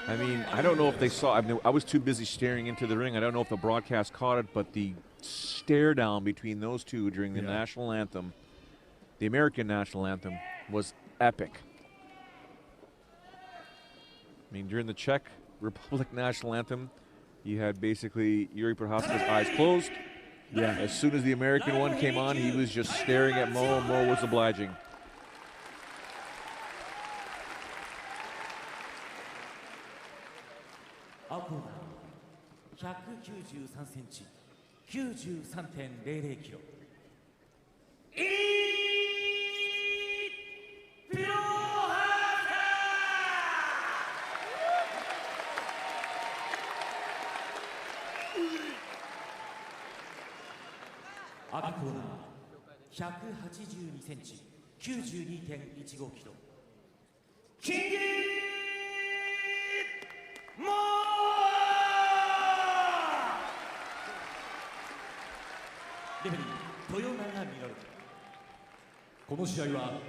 I mean, I don't know if they saw. I was too busy staring into the ring. I don't know if the broadcast caught it, but the stare down between those two during the national anthem, the American national anthem, was epic. I mean, during the Czech Republic national anthem, you had basically Jiri Prochazka's eyes closed. Yeah. As soon as the American one came on, he was just staring at Mo, and Mo was obliging.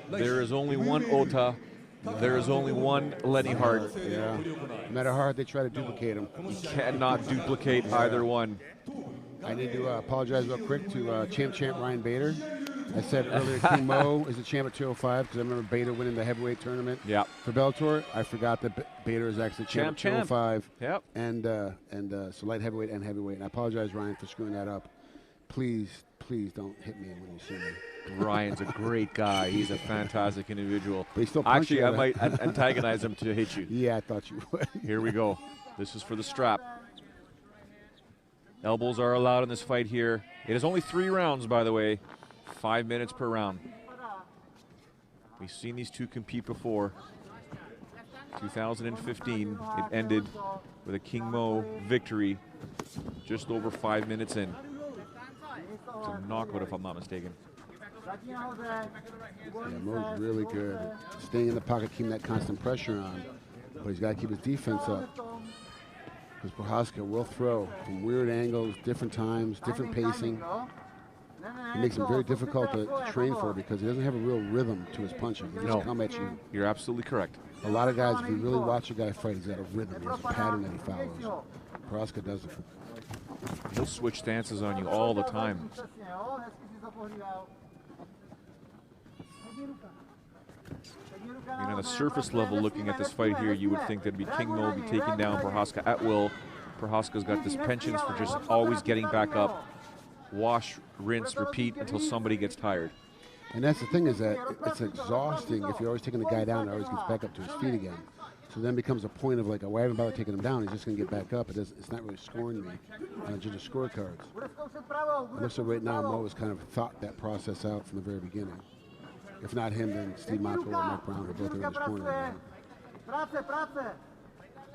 There is only one Ota. There is only one Lenny Hart. Yeah. No matter how hard they try to duplicate him. You cannot duplicate either one. I need to apologize real quick to champ Ryan Bader. I said earlier King Mo is the champ at 205 because I remember Bader winning the heavyweight tournament for Bellator. I forgot that Bader is actually champ at 205 and so light heavyweight and heavyweight. And I apologize, Ryan, for screwing that up. Please don't hit me when you see me. Ryan's a great guy. He's a fantastic individual. But he still actually, I might antagonize him to hit you. Yeah, I thought you would. Here we go. This is for the strap. Elbows are allowed in this fight here. It is only 3 rounds, by the way. 5 minutes per round. We've seen these two compete before. 2015, it ended with a King Mo victory just over 5 minutes in. It's a knockout, if I'm not mistaken. Yeah, Mo's really good at staying in the pocket, keeping that constant pressure on. But he's got to keep his defense up. Because Prochazka will throw from weird angles, different times, different pacing. It makes him very difficult to train for because he doesn't have a real rhythm to his punching. He just come at you. You're absolutely correct. A lot of guys, if you really watch a guy fight, he's got a rhythm. He has a pattern that he follows. Prochazka doesn't. He'll switch stances on you all the time. On the surface level, looking at this fight here, you would think that'd be King Mo be taking down Prochazka at will. Prochazka's got this penchant for just always getting back up. Wash, rinse, repeat until somebody gets tired. And that's the thing is that it's exhausting if you're always taking the guy down and always gets back up to his feet again. So then becomes a point of like, oh, I haven't bothered taking him down. He's just going to get back up. It's not really scoring me on judges' scorecards. It looks like right now Mo has kind of thought that process out from the very beginning. If not him, then Steve Mako or Mike Brown are both in his corner right now.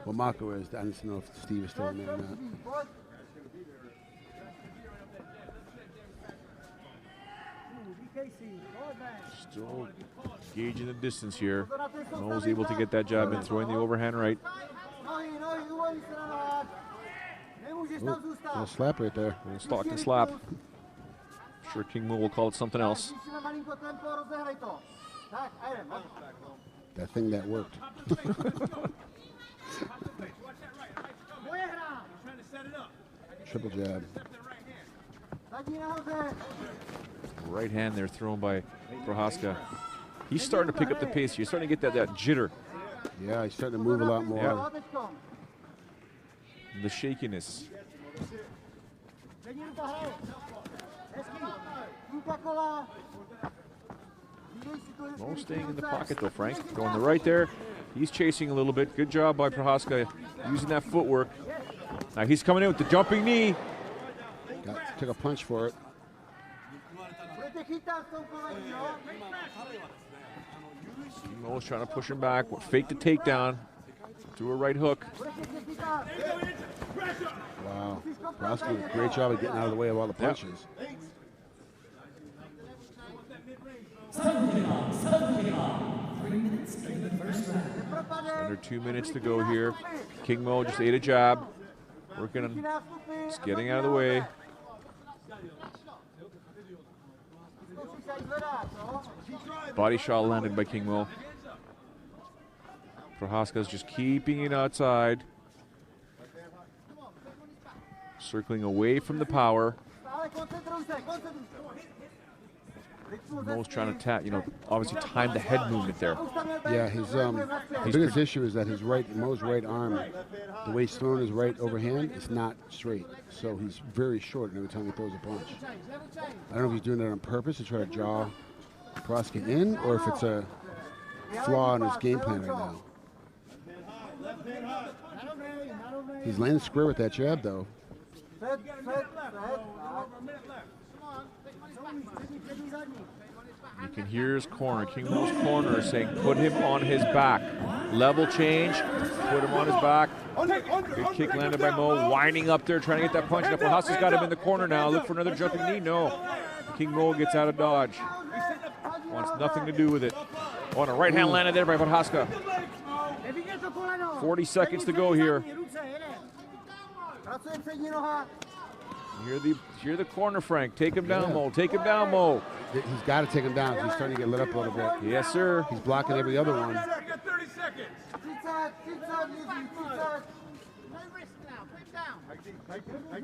Well, Mako is. I don't know if Steve is still in there or not. Still gauging the distance here. Mo's able to get that jab in, throwing the overhand right. Little slap right there. Little Stockton slap. I'm sure King Mo will call it something else. That thing that worked. Triple jab. Right hand there thrown by Prochazka. He's starting to pick up the pace. You're starting to get that jitter. Yeah, he's starting to move a lot more. Yeah. The shakiness. Mo staying in the pocket though, Frank. Going the right there. He's chasing a little bit. Good job by Prochazka using that footwork. Now he's coming in with the jumping knee. Took a punch for it. Mo's trying to push him back. Fake the takedown. Do a right hook. Wow. Prochazka did a great job of getting out of the way of all the punches. Under 2 minutes to go here. King Mo just ate a jab. Working on just getting out of the way. Body shot landed by King Mo. Prochazka's just keeping it outside. Circling away from the power. Mo's trying to tap, obviously time the head movement there. Yeah, the biggest issue is that Mo's right arm, the way he's throwing his right overhand, it's not straight. So he's very short every time he throws a punch. I don't know if he's doing that on purpose to try to draw Prochazka in, or if it's a flaw in his game plan right now. He's landing square with that jab, though. You can hear his corner, King Mo's corner, saying put him on his back. Level change, put him on his back. Good kick landed by Mo, winding up there, trying to get that punch. Now Prochazka's got him in the corner now. Look for another jumping knee. No. King Mo gets out of dodge. Wants nothing to do with it. Oh, and a right hand landed there by Prochazka. 40 seconds to go here. Hear the corner, Frank. Take him down, Mo. Take him down, Mo. He's got to take him down. He's starting to get lit up a little bit. Yes, sir. He's blocking every other one.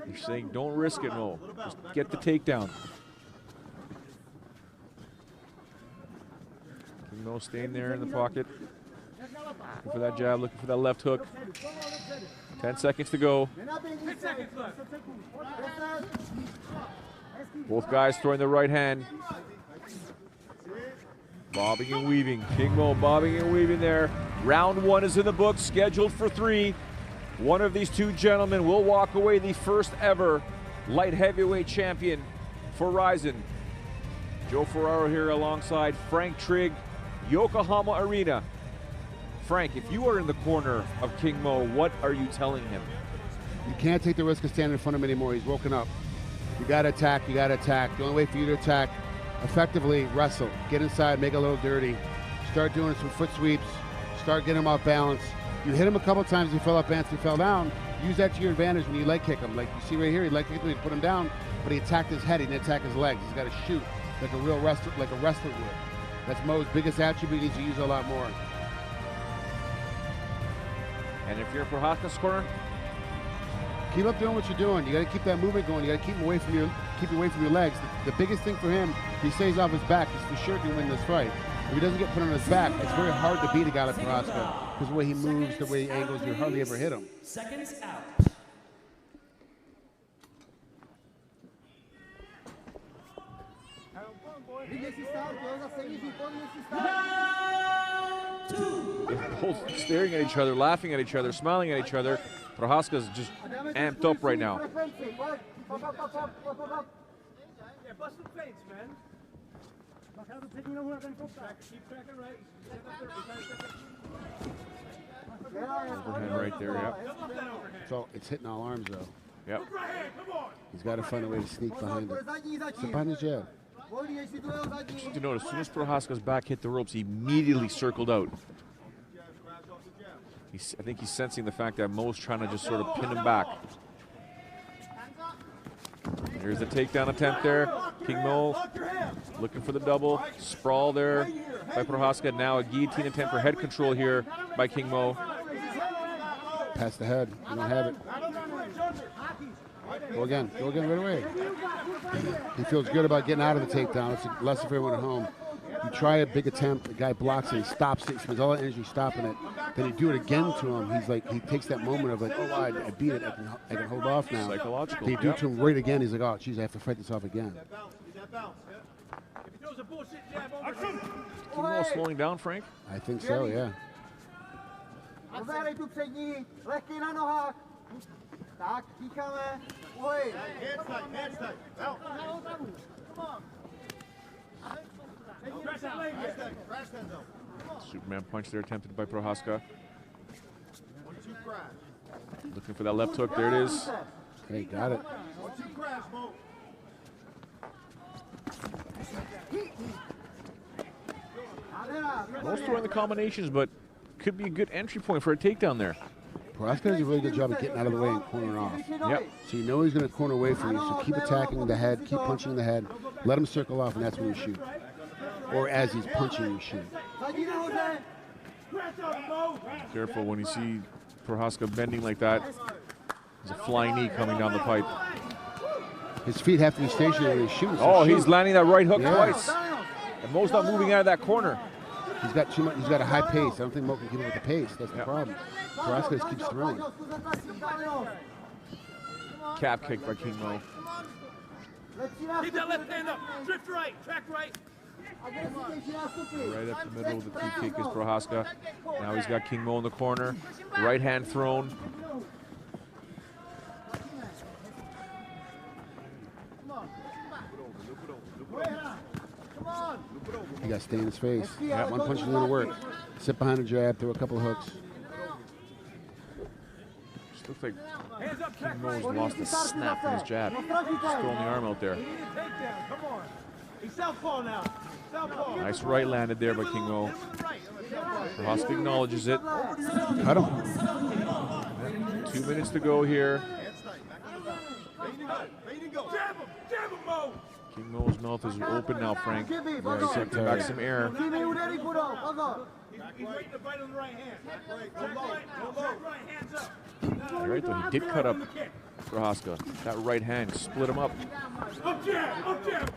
You're saying don't risk it, Mo. Just get the takedown. King Mo staying there in the pocket. Looking for that jab, looking for that left hook. 10 seconds to go. 10 seconds left. Both guys throwing the right hand. Bobbing and weaving. King Mo bobbing and weaving there. Round 1 is in the books, scheduled for 3. One of these two gentlemen will walk away the first ever light heavyweight champion for Rizin. Joe Ferraro here alongside Frank Trigg, Yokohama Arena. Frank, if you are in the corner of King Mo, what are you telling him? You can't take the risk of standing in front of him anymore. He's woken up. You got to attack. You got to attack. The only way for you to attack effectively, wrestle. Get inside, make it a little dirty. Start doing some foot sweeps. Start getting him off balance. You hit him a couple times, he fell off balance, he fell down. Use that to your advantage when you leg kick him. Like you see right here, he leg kicked him, he put him down, but he attacked his head, he didn't attack his legs. He's got to shoot like a real wrestler, like a wrestler would. That's Mo's biggest attribute. He needs to use a lot more. And if you're in Prochazka's corner, keep up doing what you're doing. You got to keep that movement going. You got to keep him away from your legs. The biggest thing for him, if he stays off his back, he's for sure can win this fight. If he doesn't get put on his back, it's very hard to beat a guy like Prochazka because the way he moves, the way he angles, you hardly ever hit him. Seconds out. both staring at each other, laughing at each other, smiling at each other. Prochazka's just amped up right now. Bust the feints, man. Keep tracking right. Overhand right there, yep. So it's hitting all arms, though. Yep. He's got to find a way to sneak behind it. Step behind his jab. Just to note, as soon as Prochazka's back hit the ropes, he immediately circled out. I think he's sensing the fact that Mo's trying to just sort of pin him back. Here's the takedown attempt there. King Mo looking for the double. Sprawl there by Prochazka. Now a guillotine attempt for head control here by King Mo. Pass the head. You don't have it. Go again. Go again right away. He feels good about getting out of the takedown. It's a lesson for everyone at home. You try a big attempt, the guy blocks it, he stops it, he spends all that energy stopping it. Then you do it again to him. He's like, he takes that moment of like, oh, I beat it, I can hold off now. Psychological. They do it to him right again. He's like, oh, geez, I have to fight this off again. King Mo slowing down, Frank? I think so, yeah. Superman punch there attempted by Prochazka. Looking for that left hook. There it is. Hey, got it. Mo's throwing the combinations, but could be a good entry point for a takedown there. Prochazka does a really good job of getting out of the way and cornering off. Yep. So you know he's going to corner away from you, so keep attacking the head, keep punching the head, let him circle off, and that's when you shoot. Or as he's punching, you shoot. Careful when you see Prochazka bending like that. There's a flying knee coming down the pipe. His feet have to be stationary when he shoots. Oh, he's landing that right hook Yeah. twice. And Mo's not moving out of that corner. He's got too much. He's got a high pace. I don't think Mo can keep up with the pace. That's the problem. Prochazka just keeps throwing. Calf kick by King Mo. Keep that left hand up. Drift right. Track right. Right up the middle of the two kick is Prochazka. Now he's got King Mo in the corner. Right hand thrown. You got to stay in his face. Yeah. One punch is going to work. Sit behind a jab, throw a couple of hooks. Just looks like King Mo's lost the snap in his jab. Just throwing the arm out there. Come on. He's southpaw now. Southpaw. Nice right landed there by King Mo. Prochazka acknowledges it. Cut him. 2 minutes to go here. Jab him, Mo. King Mo's mouth is open now, Frank. He's emptying back some air. He's waiting to bite on the right hand. Check right, hands up. You're right, though. He did cut up Prochazka. That right hand split him up. Up jab.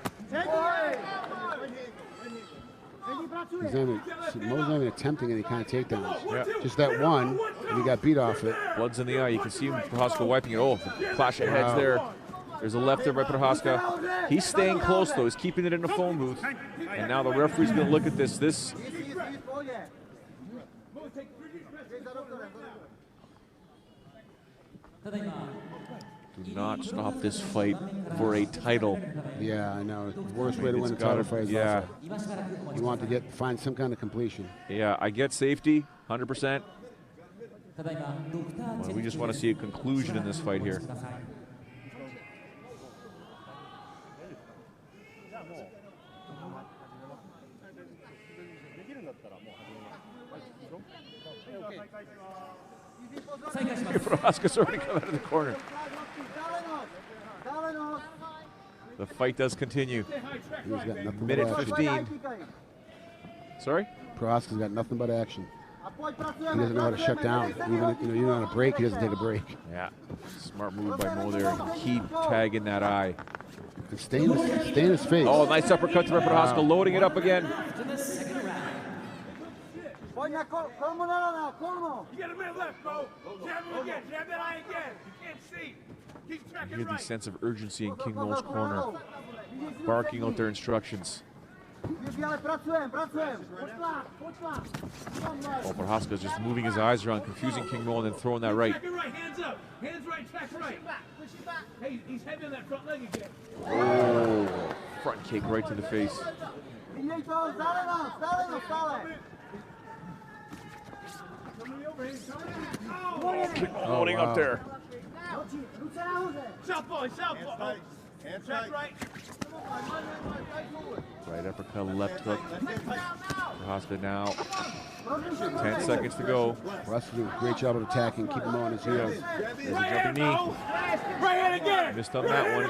Mo's not even attempting any kind of takedowns. Yeah. Just that one, and he got beat off it. Blood's in the eye. You can see Prochazka wiping it. Oh, the clash of heads there. There's a left there by Prochazka. He's staying close, though. He's keeping it in the phone booth. And now the referee's going to look at this. This do not stop this fight for a title. Yeah, I know. The worst way to win a title fight is yeah. you want to find some kind of completion. Yeah, I get safety, 100%. Well, we just want to see a conclusion in this fight here. Prochazka's already come out of the corner. The fight does continue. He's got nothing Minute but action. 15. Sorry? Prochazka's got nothing but action. He doesn't know how to shut down. Even on a break, he doesn't take a break. Yeah, smart move by Mo there. Keep tagging that eye. And stay in his face. Oh, nice uppercut to Prochazka, loading it up again. You got a minute left, Mo. Jab him again. Jab that eye again. You can't see. Keep You tracking hear the right. sense of urgency in King Mo's corner, barking out their instructions. Oh, Prochazka's just moving his eyes around, confusing King Mo, and then throwing that right. Tracking right. Hands up. Hands right. Track right. Hey, he's heavy on that front leg again. Oh, front kick right to the face. Loading up there. Southpaw. Track right. Right uppercut, left hook. Prochazka now. 10 seconds to go. Prochazka's doing a great job of attacking, keeping him on his heels. There's a jumping knee. Right hand again. Missed on that one.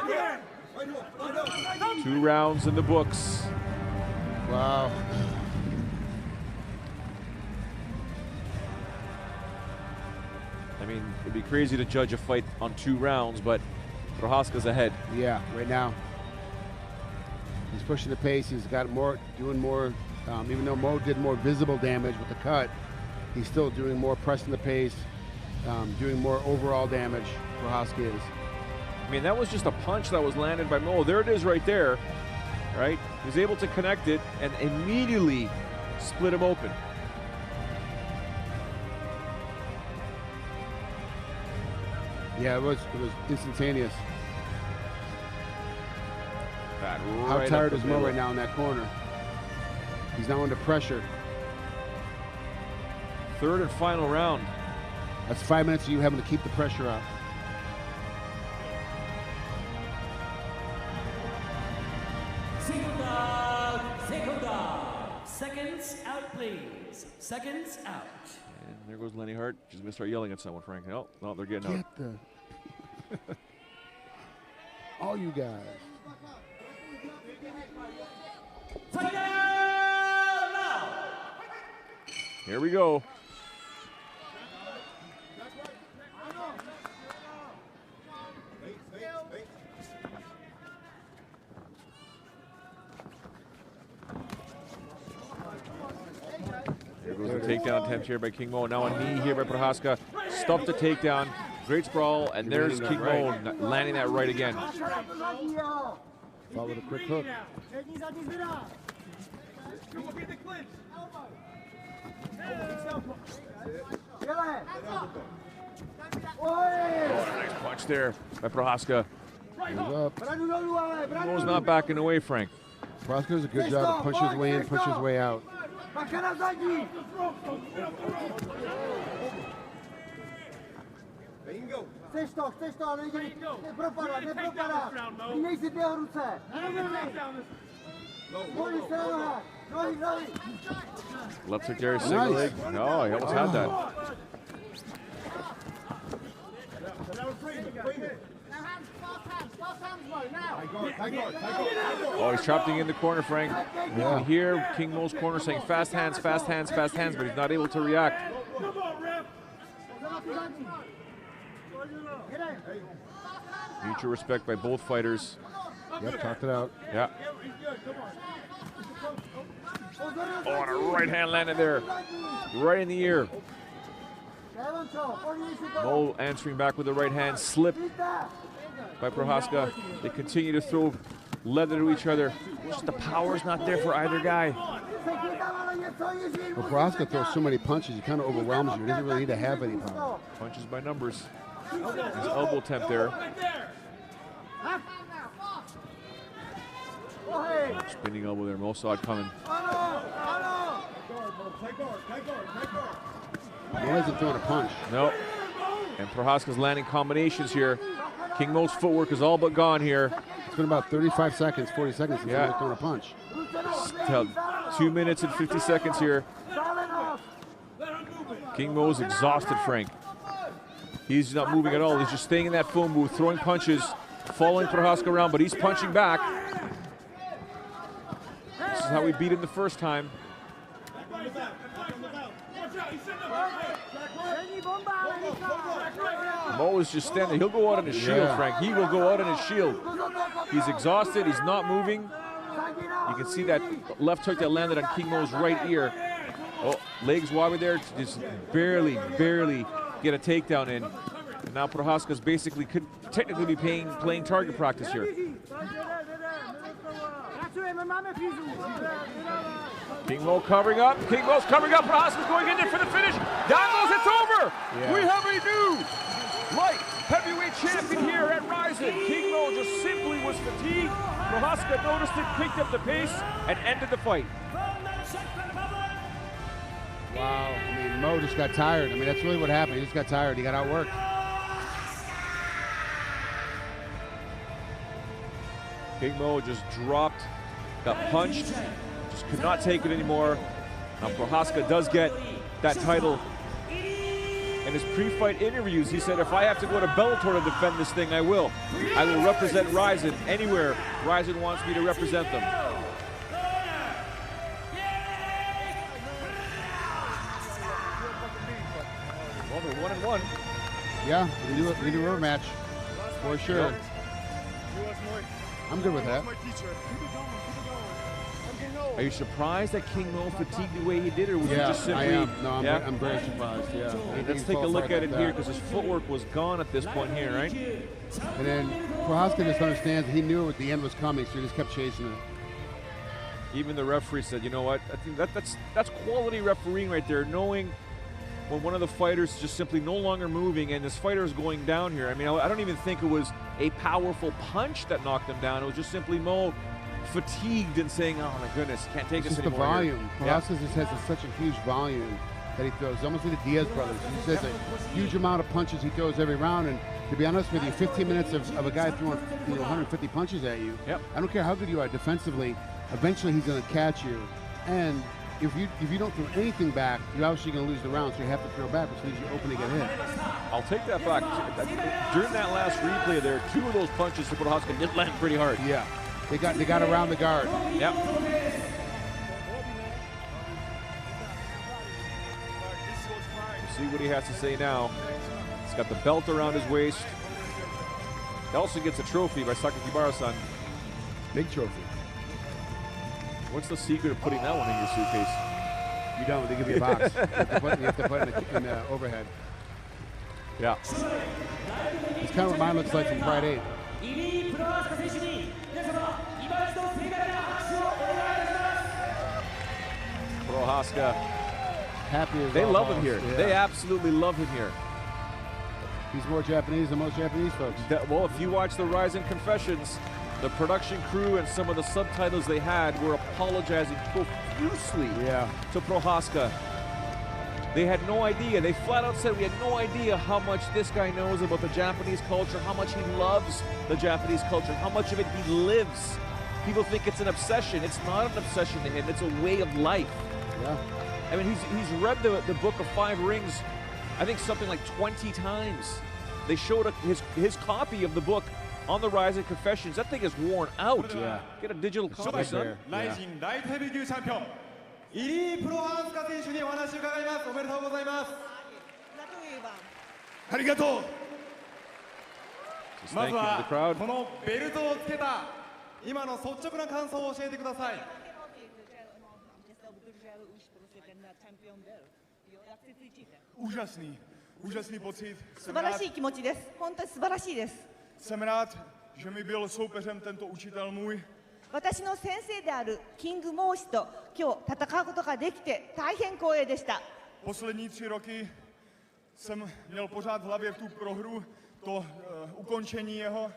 2 rounds in the books. Wow. I mean, it'd be crazy to judge a fight on 2 rounds, but Prochazka's ahead. Yeah, right now. He's pushing the pace. He's got more, doing more. Even though Mo did more visible damage with the cut, he's still doing more, pressing the pace, doing more overall damage. Prochazka is. I mean, that was just a punch that was landed by Mo. There it is right there, right? He was able to connect it and immediately split him open. Yeah, it was instantaneous. That How right tired up is the Mo middle. right now in that corner? He's now under pressure. 3rd and final round. That's 5 minutes of you having to keep the pressure up. Second down. Seconds out, please. Seconds out. And there goes Lenny Hart. She's going to start yelling at someone, Frank. Oh, no, they're getting out. Get the... All you guys. Fight now! Here we go. There goes the takedown attempt here by King Mo. Now a knee here by Prochazka. Stuffed the takedown. Great sprawl, and there's King Mo landing that right again. Followed a quick hook. Oh, a nice punch there by Prochazka. Mo's not backing away, Frank. Prochazka does a good job. Punches his way in, punches his way out. Chceš to, ale nepropadá. Měj si 2 ruce. Nohy se na nohách. Nohy. Left hook there, single leg. No, he almost had that. Oh, he's trapped in the corner, Frank. You can hear King Mo's corner saying fast hands, fast hands, fast hands, but he's not able to react. Mutual respect by both fighters. Yep, talked it out. Yeah. Oh, and a right hand landed there. Right in the ear. Mo answering back with the right hand. Slip by Prochazka. They continue to throw leather to each other. Just the power's not there for either guy. Well, Prochazka throws so many punches, he kind of overwhelms you. He doesn't really need to have any power. Punches by numbers. His elbow attempt there. Spinning elbow there. Mo saw it coming. Mo hasn't thrown a punch. No. And Prochazka's landing combinations here. King Mo's footwork is all but gone here. It's been about 35 seconds, 40 seconds since he's thrown a punch. Still 2 minutes and 50 seconds here. King Mo's exhausted, Frank. He's not moving at all. He's just staying in that phone booth, throwing punches, following Prochazka around, but he's punching back. This is how we beat him the first time. Mo is just standing. He'll go out on his shield, Frank. He will go out on his shield. He's exhausted. He's not moving. You can see that left hook that landed on King Mo's right ear. Oh, legs wobbly there. Just barely get a takedown in. And now Prochazka's basically could technically be playing target practice here. King Mo covering up. King Mo's covering up. Prochazka's going in there for the finish. Down goes, it's over. Yeah. We have a new light heavyweight champion here at Rizin. King Mo just simply was fatigued. Prochazka noticed it, picked up the pace, and ended the fight. Wow. I mean, Mo just got tired. I mean, that's really what happened. He just got tired. He got outworked. King Mo just dropped, got punched, just could not take it anymore. Now Prochazka does get that title. In his pre-fight interviews, he said, if I have to go to Bellator to defend this thing, I will. I will represent Rizin anywhere Rizin wants me to represent them. Well, they're 1-1. Yeah, we do a rematch for sure. Yep. I'm good with that. Are you surprised that King Mo fatigued the way he did, or was he just simply? I am. No, I'm very surprised. Yeah. Let's take a look at it here, because his footwork was gone at this point here, right? And then Prochazka just understands he knew the end was coming, so he just kept chasing it. Even the referee said, you know what? I think that's quality refereeing right there, knowing when one of the fighters is just simply no longer moving and this fighter is going down here. I mean, I don't even think it was a powerful punch that knocked him down. It was just simply Mo fatigued and saying, oh my goodness, can't take this anymore. The volume. Prochazka just has such a huge volume that he throws. Almost like the Diaz brothers. He says a huge amount of punches he throws every round. And to be honest with you, 15 minutes of a guy throwing 150 punches at you, I don't care how good you are defensively, eventually he's going to catch you. And if you don't throw anything back, you're obviously going to lose the round, so you have to throw back, which leaves you open to get hit. I'll take that back. During that last replay there, 2 of those punches to Prochazka did land pretty hard. Yeah. They got around the guard. Yep. see what he has to say now. He's got the belt around his waist. He also gets a trophy by Sakakibara-san. Big trophy. What's the secret of putting that one in your suitcase? You don't. They give you a box. you have to put it in the overhead. Yeah. It's kind of what mine looks like from Pride 8. Jiri Prochazka 選手に皆様今一度盛大な拍手をお願いします。 Prochazka. Happy as They all love balls. him here. Yeah. They absolutely love him here. He's more Japanese than most Japanese folks. Well, if you watch the Rising Confessions, the production crew and some of the subtitles they had were apologizing profusely to Prochazka. They had no idea. They flat out said, we had no idea how much this guy knows about the Japanese culture, how much he loves the Japanese culture, how much of it he lives. People think it's an obsession. It's not an obsession to him. It's a way of life. Yeah. I mean, he's read the Book of Five Rings, I think something like 20 times. They showed his copy of the book on the Rising Confessions. That thing is worn out. Yeah. Get a digital copy, son. ライジンライトヘビー級チャンピオンイリー・プロハンスカ選手にお話を伺います。おめでとうございます。ありがとう。 Just ま thank ず you to は the crowd. このベルトをつけた今の率直な感想を教えてください。 úžasný pocit. 素晴らしい気持ちです。本当に素晴らしいです。 Jsem rád, že mi byl soupeřem tento učitel můj. 私の先生であるキングモーシと今日戦うことができて大変光栄でした。 Poslední 3 roky jsem měl pořád v hlavě tu prohru, to ukončení jeho.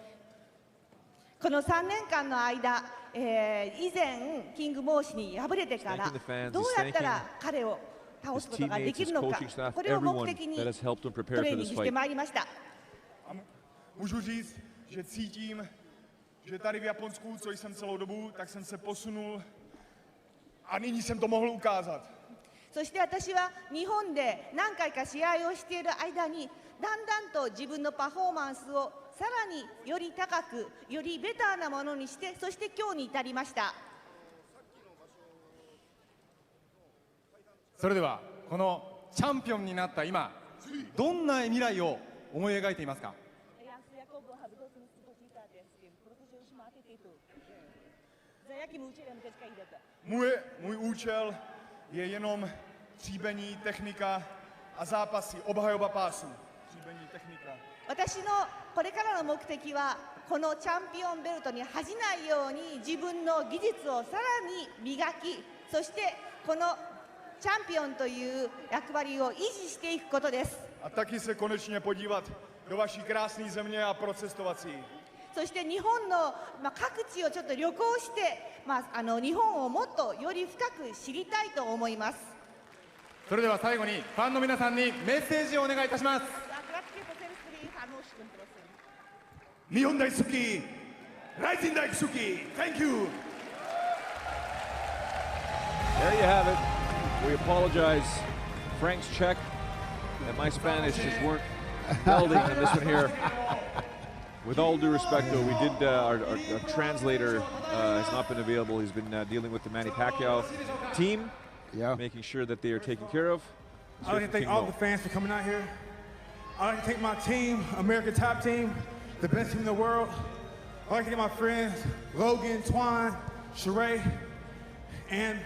この3年間の間、以前キングモーシに敗れてからどうやったら彼を倒すことができるのか、これを目的にトレーニングしてまいりました。 Můžu říct, že cítím, že tady v Japonsku, co jsem celou dobu, tak jsem se posunul a nyní jsem to mohl ukázat. そして私は日本で何回か試合をしている間にだんだんと自分のパフォーマンスをさらにより高く、よりベターなものにして、そして今日に至りました。 それではこのチャンピオンになった今、どんな未来を思い描いていますか？ Můj účel je jenom tříbení, technika a zápasy, obhajoba pásu. Tříbení, technika. 私のこれからの目的はこのチャンピオンベルトに恥じないように自分の技術をさらに磨き、そしてこのチャンピオンという役割を維持していくことです。 A taky se konečně podívat do vaší krásné země a procestovat si. そして日本の、各地をちょっと旅行して、日本をもっとより深く知りたいと思います。 それでは最後にファンの皆さんにメッセージをお願いいたします。 日本大好き、ライジン大好き、Thank you. There you have it. We apologize. Frank's Czech and my Spanish just weren't melding in this one here. With all due respect, though, we did our translator has not been available. He's been dealing with the Manny Pacquiao team, making sure that they are taken care of. I'd like to thank all the fans for coming out here. I'd like to thank my team, American Top Team, the best team in the world. I'd like to thank my friends, Logan, Twine, Sheree, and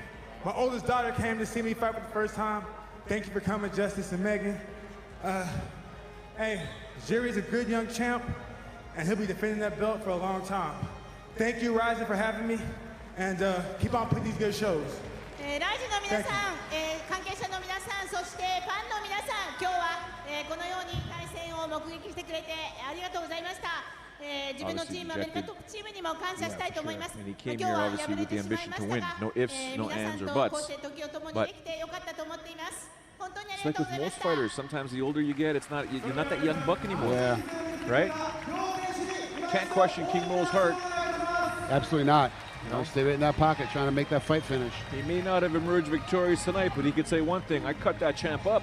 my oldest daughter came to see me fight for the first time. Thank you for coming, Justice and Megan. Hey, Jiri's a good young champ, and he'll be defending that belt for a long time. Thank you, Rising, for having me, and keep on putting these good shows. ライジンの皆さん、関係者の皆さん、そしてファンの皆さん、今日は、このように対戦を目撃してくれてありがとうございました。自分のチーム、アメリカトップチームにも感謝したいと思います。今日は敗れてしまいましたが、皆さんとこうして時を共にできてよかったと思っています。本当にありがとうございました。 It's like with most fighters, sometimes the older you get, you're not that young buck anymore. Yeah. Right? You can't question King Mo's heart. Absolutely not. Stay right in that pocket trying to make that fight finish. He may not have emerged victorious tonight, but he could say one thing: I cut that champ up.